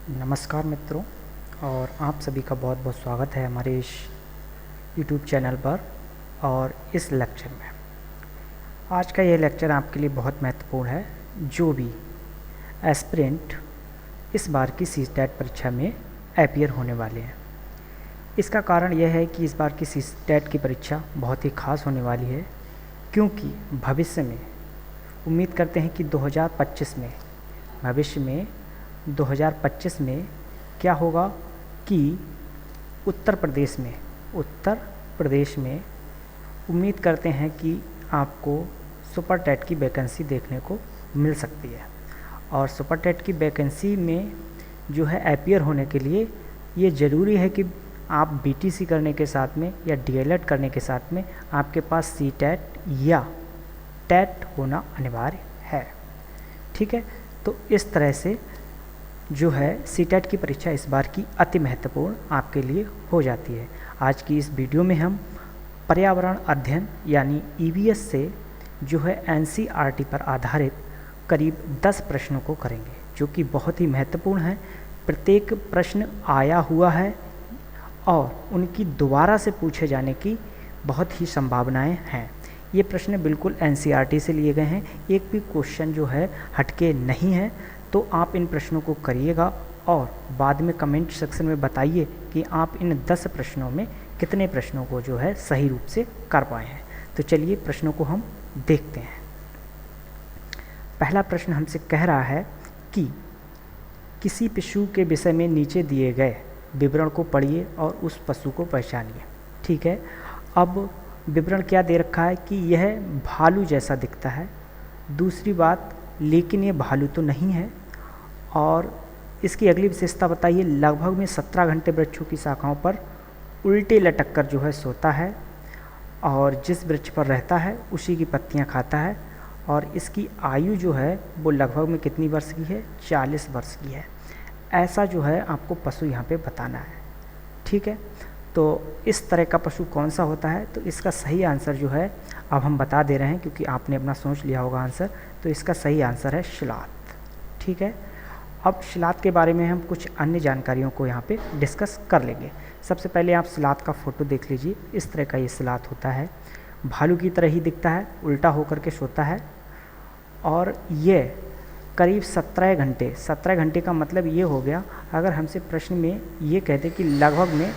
नमस्कार मित्रों, और आप सभी का बहुत बहुत स्वागत है हमारे इस YouTube चैनल पर। और इस लेक्चर में आज का ये लेक्चर आपके लिए बहुत महत्वपूर्ण है। जो भी एस्पिरेंट इस बार की सीटेट परीक्षा में अपीयर होने वाले हैं, इसका कारण यह है कि इस बार की सीटेट की परीक्षा बहुत ही खास होने वाली है, क्योंकि भविष्य में उम्मीद करते हैं कि 2025 में क्या होगा कि उत्तर प्रदेश में उम्मीद करते हैं कि आपको सुपर टेट की वैकेंसी देखने को मिल सकती है। और सुपर टेट की वैकेंसी में जो है अपीयर होने के लिए ये ज़रूरी है कि आप बीटीसी करने के साथ में या डीएलएड करने के साथ में आपके पास सीटेट या टेट होना अनिवार्य है। ठीक है, तो इस तरह से जो है सीटेट की परीक्षा इस बार की अति महत्वपूर्ण आपके लिए हो जाती है। आज की इस वीडियो में हम पर्यावरण अध्ययन यानी ईवीएस से जो है एनसीईआरटी पर आधारित करीब 10 प्रश्नों को करेंगे, जो कि बहुत ही महत्वपूर्ण है। प्रत्येक प्रश्न आया हुआ है और उनकी दोबारा से पूछे जाने की बहुत ही संभावनाएं हैं। ये प्रश्न बिल्कुल एनसीईआरटी से लिए गए हैं, एक भी क्वेश्चन जो है हटके नहीं है। तो आप इन प्रश्नों को करिएगा और बाद में कमेंट सेक्शन में बताइए कि आप इन 10 प्रश्नों में कितने प्रश्नों को जो है सही रूप से कर पाए हैं। तो चलिए प्रश्नों को हम देखते हैं। पहला प्रश्न हमसे कह रहा है कि किसी पशु के विषय में नीचे दिए गए विवरण को पढ़िए और उस पशु को पहचानिए। ठीक है, अब विवरण क्या दे रखा है कि यह भालू जैसा दिखता है। दूसरी बात, लेकिन ये भालू तो नहीं है। और इसकी अगली विशेषता बताइए, लगभग में 17 घंटे वृक्षों की शाखाओं पर उल्टे लटक कर जो है सोता है और जिस वृक्ष पर रहता है उसी की पत्तियां खाता है। और इसकी आयु जो है वो लगभग में कितनी वर्ष की है? 40 वर्ष की है। ऐसा जो है आपको पशु यहाँ पे बताना है। ठीक है, तो इस तरह का पशु कौन सा होता है? तो इसका सही आंसर जो है अब हम बता दे रहे हैं, क्योंकि आपने अपना सोच लिया होगा आंसर। तो इसका सही आंसर है शिलात। ठीक है, अब शिलात के बारे में हम कुछ अन्य जानकारियों को यहाँ पे डिस्कस कर लेंगे। सबसे पहले आप शिलात का फ़ोटो देख लीजिए। इस तरह का ये शिलात होता है, भालू की तरह ही दिखता है, उल्टा होकर के सोता है। और ये करीब 17 घंटे का मतलब ये हो गया, अगर हमसे प्रश्न में ये कहते कि लगभग में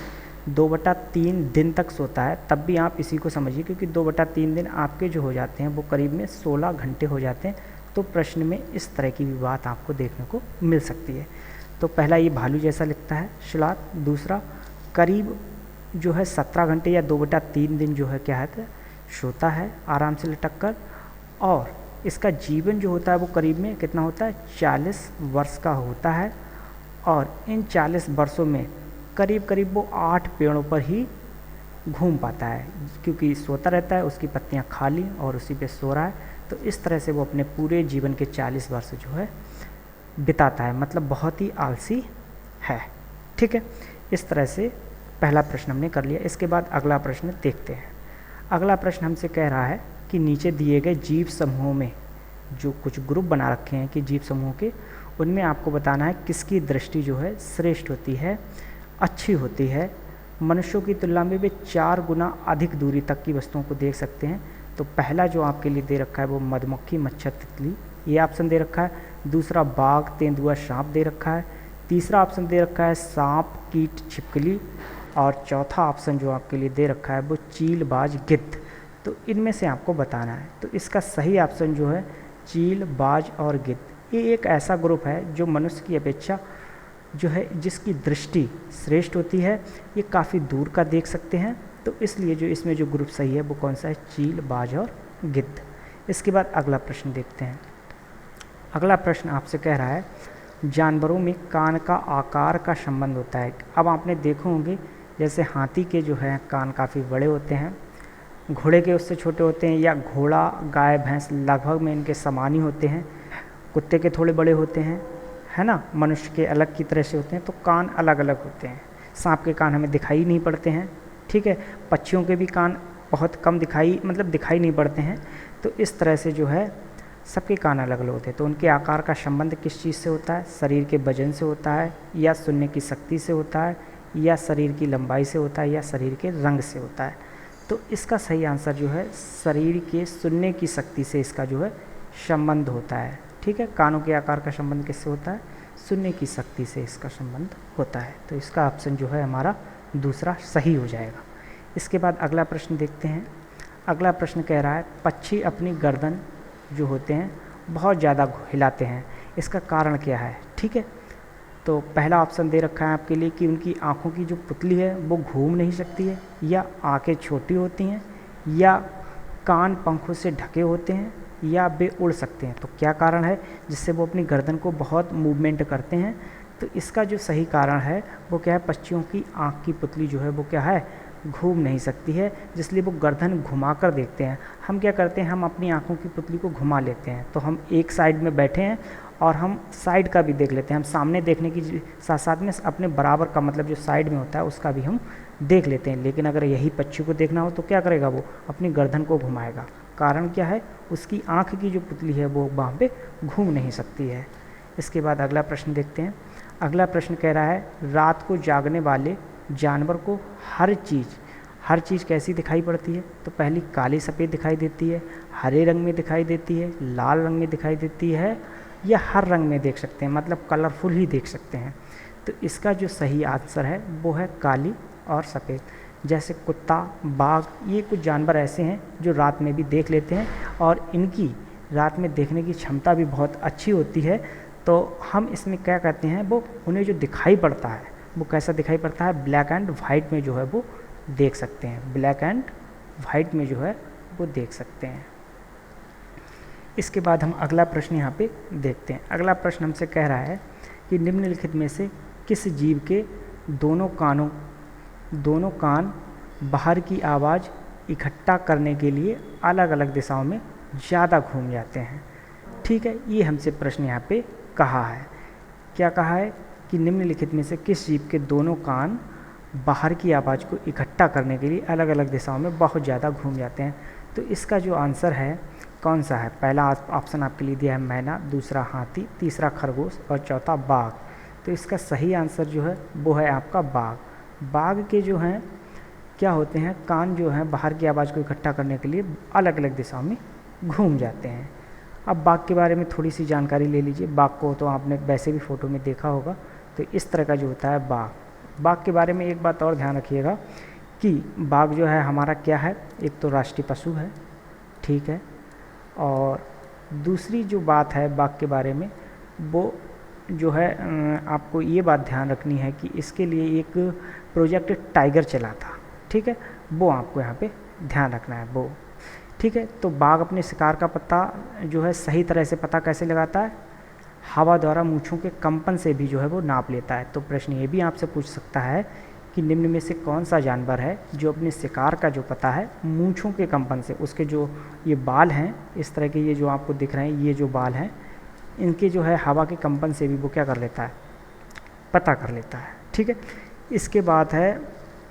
2/3 दिन तक सोता है, तब भी आप इसी को समझिए, क्योंकि 2/3 दिन आपके जो हो जाते हैं वो करीब में 16 घंटे हो जाते हैं। तो प्रश्न में इस तरह की भी बात आपको देखने को मिल सकती है। तो पहला ये भालू जैसा लिखता है शिलात। दूसरा, करीब जो है 17 घंटे या 2/3 दिन जो है क्या है, सोता है आराम से लटक कर। और इसका जीवन जो होता है वो करीब में कितना होता है? 40 वर्ष का होता है। और इन 40 वर्षों में करीब करीब वो 8 पेड़ों पर ही घूम पाता है, क्योंकि सोता रहता है, उसकी पत्तियां खा ली और उसी पे सो रहा है। तो इस तरह से वो अपने पूरे जीवन के 40 वर्ष जो है बिताता है, मतलब बहुत ही आलसी है। ठीक है, इस तरह से पहला प्रश्न हमने कर लिया। इसके बाद अगला प्रश्न देखते हैं। अगला प्रश्न हमसे कह रहा है कि नीचे दिए गए जीव समूहों में जो कुछ ग्रुप बना रखे हैं कि जीव समूह के, उनमें आपको बताना है किसकी दृष्टि जो है श्रेष्ठ होती है, अच्छी होती है। मनुष्यों की तुलना में वे 4 गुना अधिक दूरी तक की वस्तुओं को देख सकते हैं। तो पहला जो आपके लिए दे रखा है वो मधुमक्खी, मच्छर, तितली, ये ऑप्शन दे रखा है। दूसरा बाघ, तेंदुआ, सांप दे रखा है। तीसरा ऑप्शन दे रखा है सांप, कीट, छिपकली। और चौथा ऑप्शन जो आपके लिए दे रखा है वो चील, बाज, गिद्ध। तो इनमें से आपको बताना है। तो इसका सही ऑप्शन जो है चील, बाज और गिद्ध। ये एक ऐसा ग्रुप है जो मनुष्य की अपेक्षा जो है जिसकी दृष्टि श्रेष्ठ होती है, ये काफ़ी दूर का देख सकते हैं। तो इसलिए जो इसमें जो ग्रुप सही है वो कौन सा है? चील, बाज और गिद्ध। इसके बाद अगला प्रश्न देखते हैं। अगला प्रश्न आपसे कह रहा है जानवरों में कान का आकार का संबंध होता है। अब आपने देखे होंगे जैसे हाथी के जो है कान काफ़ी बड़े होते हैं, घोड़े के उससे छोटे होते हैं, या घोड़ा, गाय, भैंस लगभग में इनके समान ही होते हैं। कुत्ते के थोड़े बड़े होते हैं, है ना, मनुष्य के अलग की तरह से होते हैं। तो कान अलग अलग होते हैं। सांप के कान हमें दिखाई नहीं पड़ते हैं। ठीक है, पक्षियों के भी कान बहुत कम दिखाई नहीं पड़ते हैं। तो इस तरह से जो है सबके कान अलग अलग होते हैं, तो उनके आकार का संबंध किस चीज़ से होता है? शरीर के वजन से होता है, या सुनने की शक्ति से होता है, या शरीर की लंबाई से होता है, या शरीर के रंग से होता है? तो इसका सही आंसर जो है शरीर के सुनने की शक्ति से इसका जो है संबंध होता है। ठीक है, कानों के आकार का संबंध किससे होता है? सुनने की शक्ति से इसका संबंध होता है। तो इसका ऑप्शन जो है हमारा दूसरा सही हो जाएगा। इसके बाद अगला प्रश्न देखते हैं। अगला प्रश्न कह रहा है पक्षी अपनी गर्दन जो होते हैं बहुत ज़्यादा हिलाते हैं, इसका कारण क्या है? ठीक है, तो पहला ऑप्शन दे रखा है आपके लिए कि उनकी आँखों की जो पुतली है वो घूम नहीं सकती है, या आँखें छोटी होती हैं, या कान पंखों से ढके होते हैं, या वे उड़ सकते हैं। तो क्या कारण है जिससे वो अपनी गर्दन को बहुत मूवमेंट करते हैं? तो इसका जो सही कारण है वो क्या है? पक्षियों की आँख की पुतली जो है वो क्या है? घूम नहीं सकती है, जिसलिए वो गर्दन घुमा कर देखते हैं। हम क्या करते हैं? हम अपनी आँखों की पुतली को घुमा लेते हैं, तो हम एक साइड में बैठे हैं और हम साइड का भी देख लेते हैं। हम सामने देखने की साथ साथ में अपने बराबर का मतलब जो साइड में होता है उसका भी हम देख लेते हैं। लेकिन अगर यही पक्षी को देखना हो तो क्या करेगा? वो अपनी गर्दन को घुमाएगा। कारण क्या है? उसकी आँख की जो पुतली है वो वहाँ पे घूम नहीं सकती है। इसके बाद अगला प्रश्न देखते हैं। अगला प्रश्न कह रहा है रात को जागने वाले जानवर को हर चीज़ कैसी दिखाई पड़ती है? तो पहली काली सफ़ेद दिखाई देती है, हरे रंग में दिखाई देती है, लाल रंग में दिखाई देती है, या हर रंग में देख सकते हैं, मतलब कलरफुल ही देख सकते हैं। तो इसका जो सही आंसर है वो है काली और सफ़ेद। जैसे कुत्ता, बाघ, ये कुछ जानवर ऐसे हैं जो रात में भी देख लेते हैं और इनकी रात में देखने की क्षमता भी बहुत अच्छी होती है। तो हम इसमें क्या कहते हैं, वो उन्हें जो दिखाई पड़ता है वो कैसा दिखाई पड़ता है? ब्लैक एंड वाइट में जो है वो देख सकते हैं। ब्लैक एंड वाइट में जो है वो देख सकते हैं। इसके बाद हम अगला प्रश्न यहाँ पे देखते हैं। अगला प्रश्न हमसे कह रहा है कि निम्नलिखित में से किस जीव के दोनों कान बाहर की आवाज़ इकट्ठा करने के लिए अलग अलग दिशाओं में ज़्यादा घूम जाते हैं? ठीक है, ये हमसे प्रश्न यहाँ पे कहा है। क्या कहा है कि निम्नलिखित में से किस जीव के दोनों कान बाहर की आवाज़ को इकट्ठा करने के लिए अलग अलग दिशाओं में बहुत ज़्यादा घूम जाते हैं? तो इसका जो आंसर है कौन सा है? पहला ऑप्शन आपके लिए दिया है मैना, दूसरा हाथी, तीसरा खरगोश और चौथा बाघ। तो इसका सही आंसर जो है वो है आपका बाघ। बाघ के जो हैं क्या होते हैं? कान जो हैं बाहर की आवाज़ को इकट्ठा करने के लिए अलग अलग दिशाओं में घूम जाते हैं। अब बाघ के बारे में थोड़ी सी जानकारी ले लीजिए। बाघ को तो आपने वैसे भी फ़ोटो में देखा होगा। तो इस तरह का जो होता है बाघ। बाघ के बारे में एक बात और ध्यान रखिएगा कि बाघ जो है हमारा क्या है? एक तो राष्ट्रीय पशु है, ठीक है, और दूसरी जो बात है बाघ के बारे में वो जो है आपको ये बात ध्यान रखनी है कि इसके लिए एक प्रोजेक्ट टाइगर चला था, ठीक है, वो आपको यहाँ पे ध्यान रखना है वो, ठीक है। तो बाघ अपने शिकार का पता जो है सही तरह से पता कैसे लगाता है? हवा द्वारा मूँछों के कंपन से भी जो है वो नाप लेता है। तो प्रश्न ये भी आपसे पूछ सकता है कि निम्न में से कौन सा जानवर है जो अपने शिकार का जो पता है मूँछों के कंपन से, उसके जो ये बाल हैं इस तरह के ये जो आपको दिख रहे हैं ये जो बाल हैं इनके जो है हवा के कंपन से भी वो क्या कर लेता है? पता कर लेता है, ठीक है। इसके बाद है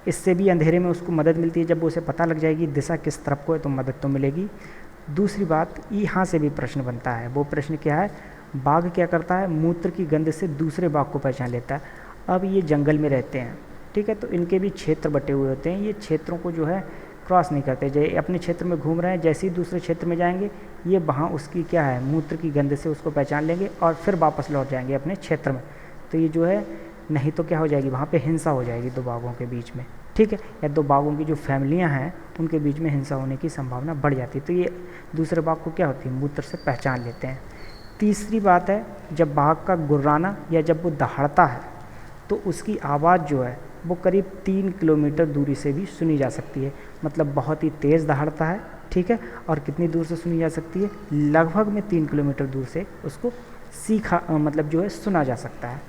इससे भी अंधेरे में उसको मदद मिलती है, जब वो उसे पता लग जाएगी दिशा किस तरफ को है तो मदद तो मिलेगी। दूसरी बात यहाँ से भी प्रश्न बनता है, वो प्रश्न क्या है? बाघ क्या करता है? मूत्र की गंध से दूसरे बाघ को पहचान लेता है। अब ये जंगल में रहते हैं, ठीक है, तो इनके भी क्षेत्र बटे हुए होते हैं, ये क्षेत्रों को जो है क्रॉस नहीं करते। जैसे अपने क्षेत्र में घूम रहे हैं, जैसे ही दूसरे क्षेत्र में जाएंगे ये वहाँ उसकी क्या है मूत्र की गंध से उसको पहचान लेंगे और फिर वापस लौट जाएंगे अपने क्षेत्र में। तो ये जो है नहीं तो क्या हो जाएगी वहाँ पे हिंसा हो जाएगी दो बाघों के बीच में, ठीक है, या दो बाघों की जो फैमिलियाँ हैं उनके बीच में हिंसा होने की संभावना बढ़ जाती है। तो ये दूसरे बाघ को क्या होती है? मूत्र से पहचान लेते हैं। तीसरी बात है जब बाघ का गुर्राना या जब वो दहाड़ता है तो उसकी आवाज़ जो है वो करीब 3 किलोमीटर दूरी से भी सुनी जा सकती है, मतलब बहुत ही तेज़ दहाड़ता है, ठीक है, और कितनी दूर से सुनी जा सकती है? लगभग में 3 किलोमीटर दूर से उसको मतलब जो है सुना जा सकता है।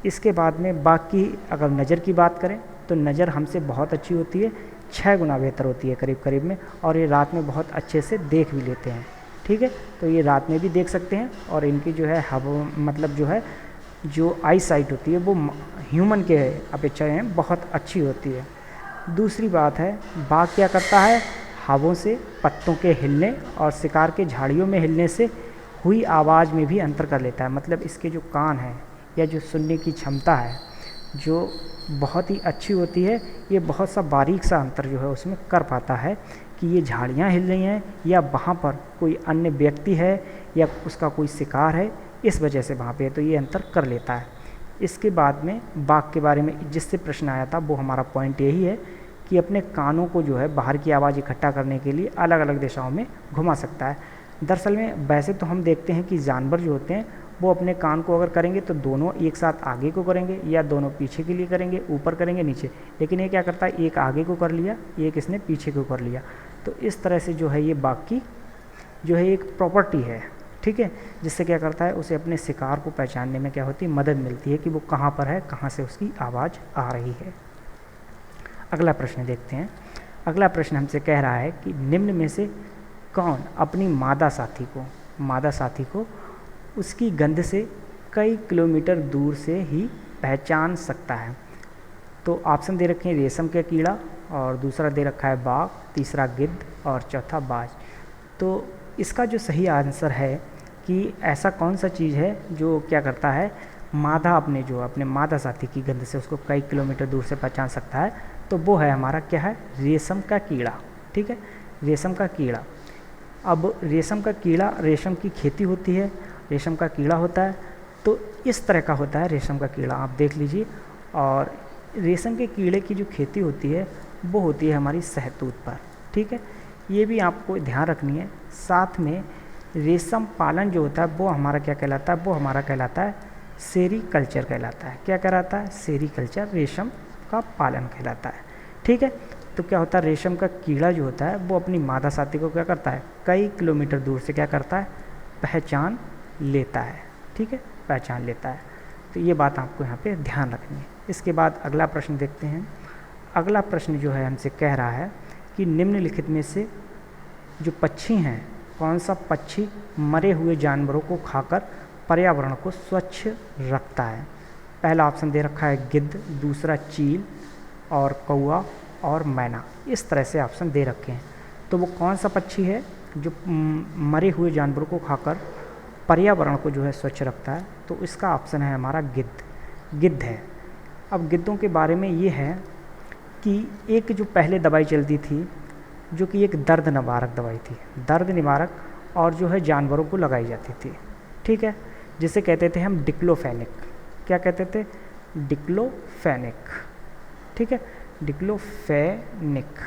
इसके बाद में बाघ की अगर नज़र की बात करें तो नज़र हमसे बहुत अच्छी होती है, 6 गुना बेहतर होती है करीब करीब में, और ये रात में बहुत अच्छे से देख भी लेते हैं, ठीक है। तो ये रात में भी देख सकते हैं और इनकी जो है मतलब जो है जो आई साइट होती है वो ह्यूमन के अपेक्षा हैं बहुत अच्छी होती है। दूसरी बात है बाघ क्या करता है? हवों से पत्तों के हिलने और शिकार के झाड़ियों में हिलने से हुई आवाज़ में भी अंतर कर लेता है। मतलब इसके जो कान हैं या जो सुनने की क्षमता है जो बहुत ही अच्छी होती है, ये बहुत सा बारीक सा अंतर जो है उसमें कर पाता है कि ये झाड़ियाँ हिल रही हैं या वहाँ पर कोई अन्य व्यक्ति है या उसका कोई शिकार है, इस वजह से वहाँ पे तो ये अंतर कर लेता है। इसके बाद में बाघ के बारे में जिससे प्रश्न आया था वो हमारा पॉइंट यही है कि अपने कानों को जो है बाहर की आवाज़ इकट्ठा करने के लिए अलग अलग दिशाओं में घुमा सकता है। दरअसल में वैसे तो हम देखते हैं कि जानवर जो होते हैं वो अपने कान को अगर करेंगे तो दोनों एक साथ आगे को करेंगे या दोनों पीछे के लिए करेंगे, ऊपर करेंगे नीचे, लेकिन ये क्या करता है, एक आगे को कर लिया, एक इसने पीछे को कर लिया। तो इस तरह से जो है ये बाघ की जो है एक प्रॉपर्टी है, ठीक है, जिससे क्या करता है उसे अपने शिकार को पहचानने में क्या होती है, मदद मिलती है कि वो कहाँ पर है, कहाँ से उसकी आवाज़ आ रही है। अगला प्रश्न देखते हैं। अगला प्रश्न हमसे कह रहा है कि निम्न में से कौन अपनी मादा साथी को उसकी गंध से कई किलोमीटर दूर से ही पहचान सकता है। तो ऑप्शन दे रखे हैं रेशम का कीड़ा, और दूसरा दे रखा है बाघ, तीसरा गिद्ध और चौथा बाज। तो इसका जो सही आंसर है कि ऐसा कौन सा चीज़ है जो क्या करता है, अपने मादा साथी की गंध से उसको कई किलोमीटर दूर से पहचान सकता है, तो वो है हमारा क्या है, रेशम का कीड़ा। ठीक है, रेशम का कीड़ा। अब रेशम का कीड़ा, रेशम की खेती होती है, रेशम का कीड़ा होता है, तो इस तरह का होता है रेशम का कीड़ा, आप देख लीजिए। और रेशम के कीड़े की जो खेती होती है वो होती है हमारी शहतूत पर। ठीक है, ये भी आपको ध्यान रखनी है। साथ में रेशम पालन जो होता है वो हमारा क्या कहलाता है, वो हमारा कहलाता है सेरीकल्चर कहलाता है। क्या कहलाता है, सेरीकल्चर, रेशम का पालन कहलाता है। ठीक है, तो क्या होता है, रेशम का कीड़ा जो होता है वो अपनी मादा साथी को क्या करता है, कई किलोमीटर दूर से क्या करता है, पहचान लेता है। ठीक है, पहचान लेता है। तो ये बात आपको यहाँ पे ध्यान रखनी है। इसके बाद अगला प्रश्न देखते हैं। अगला प्रश्न जो है हमसे कह रहा है कि निम्नलिखित में से जो पक्षी हैं, कौन सा पक्षी मरे हुए जानवरों को खाकर पर्यावरण को स्वच्छ रखता है। पहला ऑप्शन दे रखा है गिद्ध, दूसरा चील और कौआ और मैना। इस तरह से ऑप्शन दे रखे हैं। तो वो कौन सा पक्षी है जो मरे हुए जानवरों को खाकर पर्यावरण को जो है स्वच्छ रखता है, तो इसका ऑप्शन है हमारा गिद्ध है। अब गिद्धों के बारे में ये है कि एक जो पहले दवाई चलती थी जो कि एक दर्द निवारक दवाई थी, दर्द निवारक, और जो है जानवरों को लगाई जाती थी। ठीक है, जिसे कहते थे हम डिक्लोफेनिक। क्या कहते थे, डिक्लोफेनिक। ठीक है, डिक्लोफेनिक।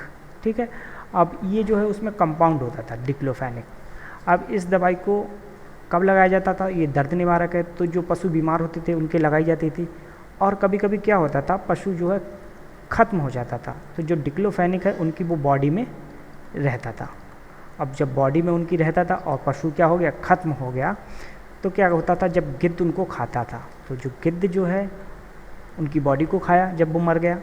ठीक है, अब ये जो है उसमें कंपाउंड होता था डिक्लोफेनिक। अब इस दवाई को कब लगाया जाता था, ये दर्द निवारक है, तो जो पशु बीमार होते थे उनके लगाई जाती थी। और कभी कभी क्या होता था, पशु जो है ख़त्म हो जाता था, तो जो डिक्लोफेनिक है उनकी वो बॉडी में रहता था। अब जब बॉडी में उनकी रहता था और पशु क्या हो गया, ख़त्म हो गया, तो क्या होता था, जब गिद्ध उनको खाता था तो जो गिद्ध जो है उनकी बॉडी को खाया जब वो मर गया।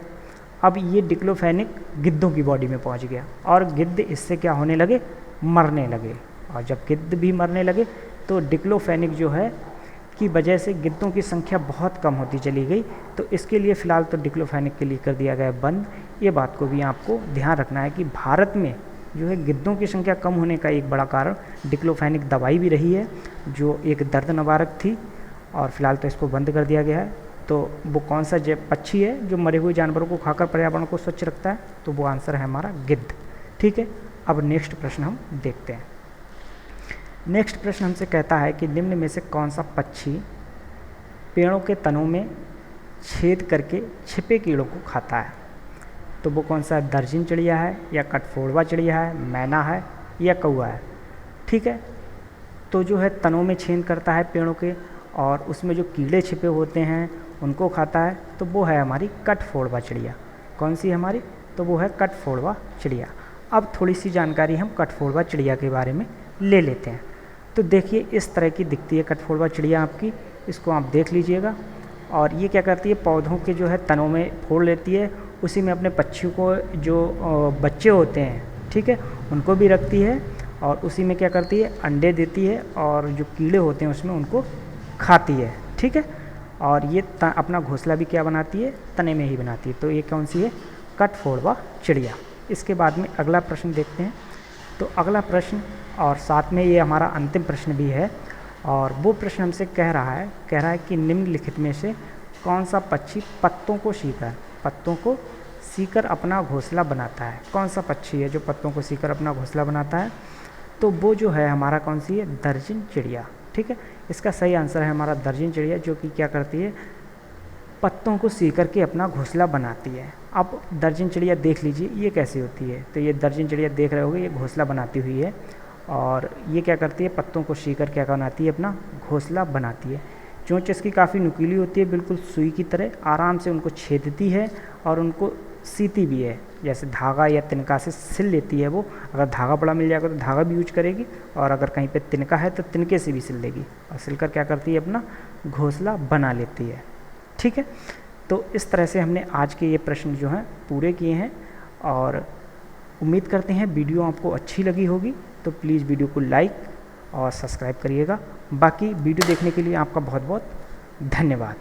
अब ये डिक्लोफेनिक गिद्धों की बॉडी में पहुंच गया और गिद्ध इससे क्या होने लगे, मरने लगे। और जब गिद्ध भी मरने लगे तो डिक्लोफेनिक जो है की वजह से गिद्धों की संख्या बहुत कम होती चली गई। तो इसके लिए फ़िलहाल तो डिक्लोफेनिक के लिए कर दिया गया बंद। ये बात को भी आपको ध्यान रखना है कि भारत में जो है गिद्धों की संख्या कम होने का एक बड़ा कारण डिक्लोफेनिक दवाई भी रही है, जो एक दर्द निवारक थी, और फिलहाल तो इसको बंद कर दिया गया है। तो वो कौन सा पक्षी है जो मरे हुए जानवरों को खाकर पर्यावरण को स्वच्छ रखता है, तो वो आंसर है हमारा गिद्ध। ठीक है, अब नेक्स्ट प्रश्न हम देखते हैं। नेक्स्ट प्रश्न हमसे कहता है कि निम्न में से कौन सा पक्षी पेड़ों के तनों में छेद करके छिपे कीड़ों को खाता है। तो वो कौन सा है, दर्जन चिड़िया है या कठफोड़वा चिड़िया है, मैना है या कौआ है। ठीक है, तो जो है तनों में छेद करता है पेड़ों के और उसमें जो कीड़े छिपे होते हैं उनको खाता है, तो वो है हमारी कठफोड़वा चिड़िया। कौन सी हमारी, तो वो है कठफोड़वा चिड़िया। अब थोड़ी सी जानकारी हम कठफोड़वा चिड़िया के बारे में ले लेते हैं। तो देखिए इस तरह की दिखती है कठफोड़वा चिड़िया आपकी, इसको आप देख लीजिएगा। और ये क्या करती है, पौधों के जो है तनों में फोड़ लेती है, उसी में अपने पक्षियों को जो बच्चे होते हैं, ठीक है, उनको भी रखती है और उसी में क्या करती है, अंडे देती है और जो कीड़े होते हैं उसमें उनको खाती है। ठीक है, और ये अपना घोंसला भी क्या बनाती है, तने में ही बनाती है। तो ये कौन सी है, कठफोड़वा चिड़िया। इसके बाद में अगला प्रश्न देखते हैं। तो अगला प्रश्न और साथ में ये हमारा अंतिम प्रश्न भी है, और वो प्रश्न हमसे कह रहा है कि निम्नलिखित में से कौन सा पक्षी पत्तों को सीकर अपना घोंसला बनाता है। कौन सा पक्षी है जो पत्तों को सीकर अपना घोंसला बनाता है? तो वो जो है हमारा कौन सी है? दर्जन चिड़िया। ठीक है, इसका सही आंसर है हमारा दर्जन चिड़िया, जो कि क्या करती है? पत्तों को सी करके अपना घोंसला बनाती है। अब दर्जन चिड़िया देख लीजिए ये कैसी होती है। तो ये दर्जन चिड़िया देख रहे होगे, ये घोंसला बनाती हुई है और ये क्या करती है? पत्तों को सी कर क्या बनाती है? अपना घोंसला बनाती है। चोंच इसकी काफ़ी नुकीली होती है, बिल्कुल सुई की तरह आराम से उनको छेदती है और उनको सीती भी है। जैसे धागा या तिनका से सिल लेती है वो। अगर धागा बड़ा मिल जाएगा तो धागा भी यूज करेगी, और अगर कहीं पे तिनका है तो तिनके से भी सिल देगी, और सिलकर क्या करती है? अपना घोंसला बना लेती है। ठीक है, तो इस तरह से हमने आज के ये प्रश्न जो हैं पूरे किए हैं, और उम्मीद करते हैं वीडियो आपको अच्छी लगी होगी। तो प्लीज़ वीडियो को लाइक और सब्सक्राइब करिएगा। बाकी वीडियो देखने के लिए आपका बहुत बहुत धन्यवाद।